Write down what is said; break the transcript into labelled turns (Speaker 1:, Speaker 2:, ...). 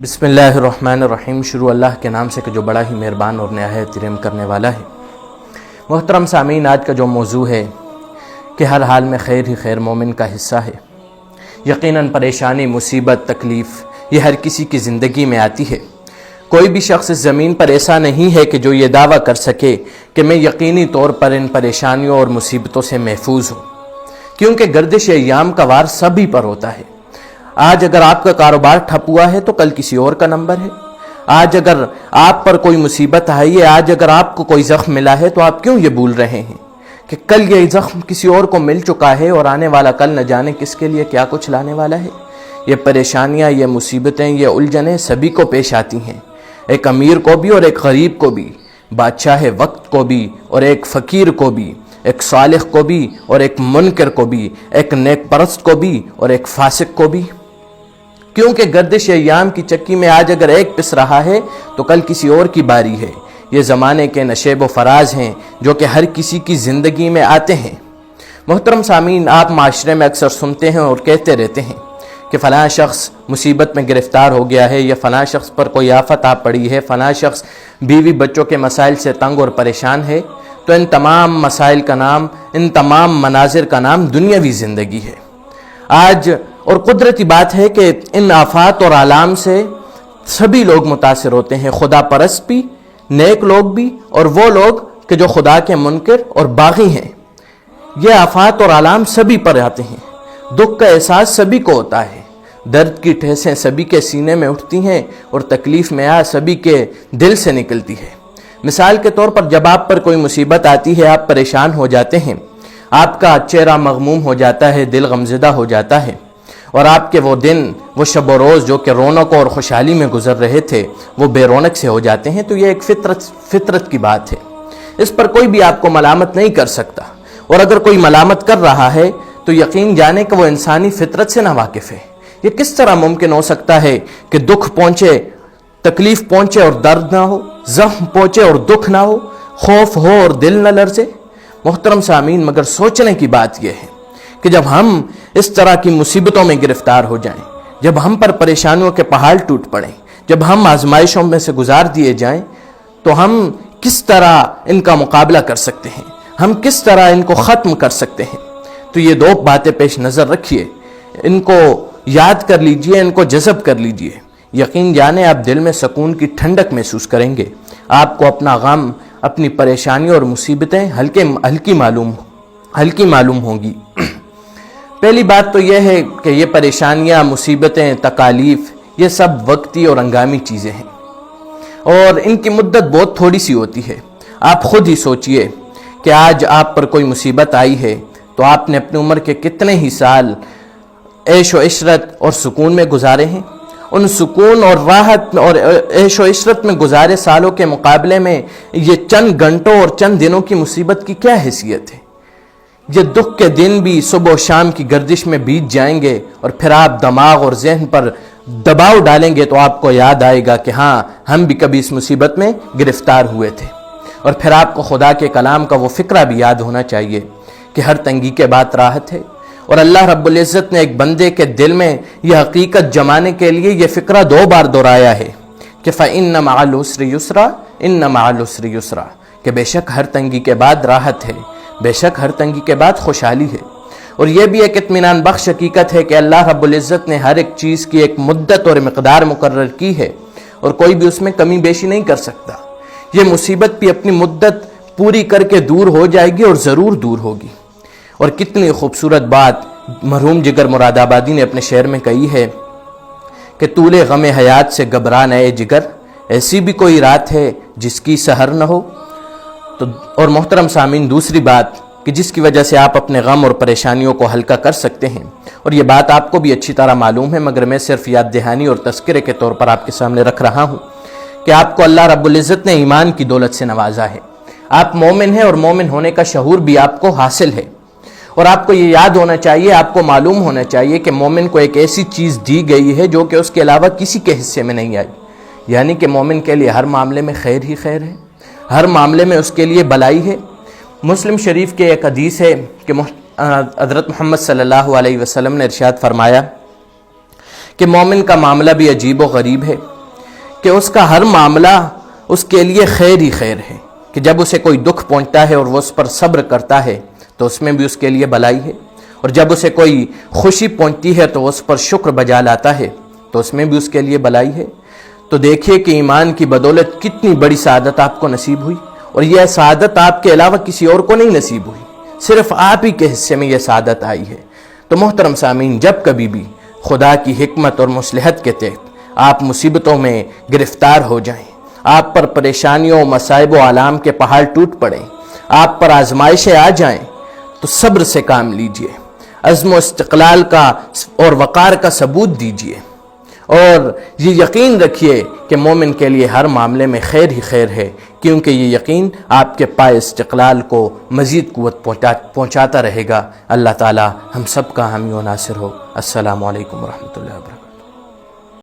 Speaker 1: بسم اللہ الرحمن الرحیم۔ شروع اللہ کے نام سے کہ جو بڑا ہی مہربان اور نہایت رحم کرنے والا ہے۔ محترم سامعین، آج کا جو موضوع ہے کہ ہر حال میں خیر ہی خیر مومن کا حصہ ہے۔ یقیناً پریشانی، مصیبت، تکلیف یہ ہر کسی کی زندگی میں آتی ہے۔ کوئی بھی شخص اس زمین پر ایسا نہیں ہے کہ جو یہ دعویٰ کر سکے کہ میں یقینی طور پر ان پریشانیوں اور مصیبتوں سے محفوظ ہوں، کیونکہ گردش ایام کا وار سبھی پر ہوتا ہے۔ آج اگر آپ کا کاروبار ٹھپ ہوا ہے تو کل کسی اور کا نمبر ہے۔ آج اگر آپ پر کوئی مصیبت آئی ہے، آج اگر آپ کو کوئی زخم ملا ہے تو آپ کیوں یہ بھول رہے ہیں کہ کل یہ زخم کسی اور کو مل چکا ہے اور آنے والا کل نہ جانے کس کے لیے کیا کچھ لانے والا ہے۔ یہ پریشانیاں، یہ مصیبتیں، یہ الجھنیں سبھی کو پیش آتی ہیں، ایک امیر کو بھی اور ایک غریب کو بھی، بادشاہ وقت کو بھی اور ایک فقیر کو بھی، ایک صالح کو بھی اور ایک منکر کو بھی، ایک نیک پرست کو بھی اور ایک فاسق کو بھی۔ کیونکہ گردش ایام کی چکی میں آج اگر ایک پس رہا ہے تو کل کسی اور کی باری ہے۔ یہ زمانے کے نشیب و فراز ہیں جو کہ ہر کسی کی زندگی میں آتے ہیں۔ محترم سامعین، آپ معاشرے میں اکثر سنتے ہیں اور کہتے رہتے ہیں کہ فلاں شخص مصیبت میں گرفتار ہو گیا ہے، یا فلاں شخص پر کوئی آفت آ پڑی ہے، فلاں شخص بیوی بچوں کے مسائل سے تنگ اور پریشان ہے۔ تو ان تمام مسائل کا نام، ان تمام مناظر کا نام دنیاوی زندگی ہے۔ آج اور قدرتی بات ہے کہ ان آفات اور آلام سے سبھی لوگ متاثر ہوتے ہیں، خدا پرست بھی، نیک لوگ بھی، اور وہ لوگ کہ جو خدا کے منکر اور باغی ہیں۔ یہ آفات اور آلام سبھی پر آتے ہیں، دکھ کا احساس سبھی کو ہوتا ہے، درد کی ٹھیسیں سبھی کے سینے میں اٹھتی ہیں اور تکلیف میں سبھی کے دل سے نکلتی ہے۔ مثال کے طور پر جب آپ پر کوئی مصیبت آتی ہے، آپ پریشان ہو جاتے ہیں، آپ کا چہرہ مغموم ہو جاتا ہے، دل غمزدہ ہو جاتا ہے، اور آپ کے وہ دن، وہ شب و روز جو کہ رونق اور خوشحالی میں گزر رہے تھے وہ بے رونق سے ہو جاتے ہیں، تو یہ ایک فطرت کی بات ہے۔ اس پر کوئی بھی آپ کو ملامت نہیں کر سکتا، اور اگر کوئی ملامت کر رہا ہے تو یقین جانے کہ وہ انسانی فطرت سے ناواقف ہے۔ یہ کس طرح ممکن ہو سکتا ہے کہ دکھ پہنچے، تکلیف پہنچے اور درد نہ ہو، زخم پہنچے اور دکھ نہ ہو، خوف ہو اور دل نہ لرزے؟ محترم سامعین، مگر سوچنے کی بات یہ ہے کہ جب ہم اس طرح کی مصیبتوں میں گرفتار ہو جائیں، جب ہم پر پریشانیوں کے پہاڑ ٹوٹ پڑیں، جب ہم آزمائشوں میں سے گزار دیے جائیں، تو ہم کس طرح ان کا مقابلہ کر سکتے ہیں، ہم کس طرح ان کو ختم کر سکتے ہیں؟ تو یہ دو باتیں پیش نظر رکھیے، ان کو یاد کر لیجئے، ان کو جذب کر لیجئے۔ یقین جانے آپ دل میں سکون کی ٹھنڈک محسوس کریں گے، آپ کو اپنا غم، اپنی پریشانیوں اور مصیبتیں ہلکی معلوم ہوں گی۔ پہلی بات تو یہ ہے کہ یہ پریشانیاں، مصیبتیں، تکالیف یہ سب وقتی اور ہنگامی چیزیں ہیں، اور ان کی مدت بہت تھوڑی سی ہوتی ہے۔ آپ خود ہی سوچئے کہ آج آپ پر کوئی مصیبت آئی ہے تو آپ نے اپنی عمر کے کتنے ہی سال عیش و عشرت اور سکون میں گزارے ہیں۔ ان سکون اور راحت اور عیش و عشرت میں گزارے سالوں کے مقابلے میں یہ چند گھنٹوں اور چند دنوں کی مصیبت کی کیا حیثیت ہے؟ یہ دکھ کے دن بھی صبح و شام کی گردش میں بیت جائیں گے، اور پھر آپ دماغ اور ذہن پر دباؤ ڈالیں گے تو آپ کو یاد آئے گا کہ ہاں، ہم بھی کبھی اس مصیبت میں گرفتار ہوئے تھے۔ اور پھر آپ کو خدا کے کلام کا وہ فقرہ بھی یاد ہونا چاہیے کہ ہر تنگی کے بعد راحت ہے، اور اللہ رب العزت نے ایک بندے کے دل میں یہ حقیقت جمانے کے لیے یہ فقرہ 2 بار دہرایا ہے کہ فَإِنَّ مَعَ الْعُسْرِ يُسْرًا إِنَّ مَعَ الْعُسْرِ يُسْرًا، کہ بے شک ہر تنگی کے بعد راحت ہے، بے شک ہر تنگی کے بعد خوشحالی ہے۔ اور یہ بھی ایک اطمینان بخش حقیقت ہے کہ اللہ رب العزت نے ہر ایک چیز کی ایک مدت اور مقدار مقرر کی ہے، اور کوئی بھی اس میں کمی بیشی نہیں کر سکتا۔ یہ مصیبت بھی اپنی مدت پوری کر کے دور ہو جائے گی، اور ضرور دور ہوگی۔ اور کتنی خوبصورت بات مرحوم جگر مراد آبادی نے اپنے شعر میں کہی ہے کہ طول غم حیات سے گھبرا نئے جگر، ایسی بھی کوئی رات ہے جس کی سحر نہ ہو۔ اور محترم سامعین، دوسری بات کہ جس کی وجہ سے آپ اپنے غم اور پریشانیوں کو ہلکا کر سکتے ہیں، اور یہ بات آپ کو بھی اچھی طرح معلوم ہے، مگر میں صرف یاد دہانی اور تذکرے کے طور پر آپ کے سامنے رکھ رہا ہوں کہ آپ کو اللہ رب العزت نے ایمان کی دولت سے نوازا ہے۔ آپ مومن ہیں، اور مومن ہونے کا شعور بھی آپ کو حاصل ہے، اور آپ کو یہ یاد ہونا چاہیے، آپ کو معلوم ہونا چاہیے کہ مومن کو ایک ایسی چیز دی گئی ہے جو کہ اس کے علاوہ کسی کے حصے میں نہیں آئی، یعنی کہ مومن کے لیے ہر معاملے میں خیر ہی خیر ہے، ہر معاملے میں اس کے لیے بلائی ہے۔ مسلم شریف کے ایک حدیث ہے کہ حضرت محمد صلی اللہ علیہ وسلم نے ارشاد فرمایا کہ مومن کا معاملہ بھی عجیب و غریب ہے کہ اس کا ہر معاملہ اس کے لیے خیر ہی خیر ہے، کہ جب اسے کوئی دکھ پہنچتا ہے اور وہ اس پر صبر کرتا ہے تو اس میں بھی اس کے لیے بھلائی ہے، اور جب اسے کوئی خوشی پہنچتی ہے تو اس پر شکر بجا لاتا ہے تو اس میں بھی اس کے لیے بھلائی ہے۔ تو دیکھیے کہ ایمان کی بدولت کتنی بڑی سعادت آپ کو نصیب ہوئی، اور یہ سعادت آپ کے علاوہ کسی اور کو نہیں نصیب ہوئی، صرف آپ ہی کے حصے میں یہ سعادت آئی ہے۔ تو محترم سامعین، جب کبھی بھی خدا کی حکمت اور مصلحت کے تحت آپ مصیبتوں میں گرفتار ہو جائیں، آپ پر پریشانیوں، مصائب و آلام کے پہاڑ ٹوٹ پڑیں، آپ پر آزمائشیں آ جائیں، تو صبر سے کام لیجئے، عزم و استقلال کا اور وقار کا ثبوت دیجئے، اور یہ یقین رکھیے کہ مومن کے لیے ہر معاملے میں خیر ہی خیر ہے، کیونکہ یہ یقین آپ کے پائے استقلال کو مزید قوت پہنچاتا رہے گا۔ اللہ تعالی ہم سب کا حامی و ناصر ہو۔ السلام علیکم ورحمۃ اللہ وبرکاتہ۔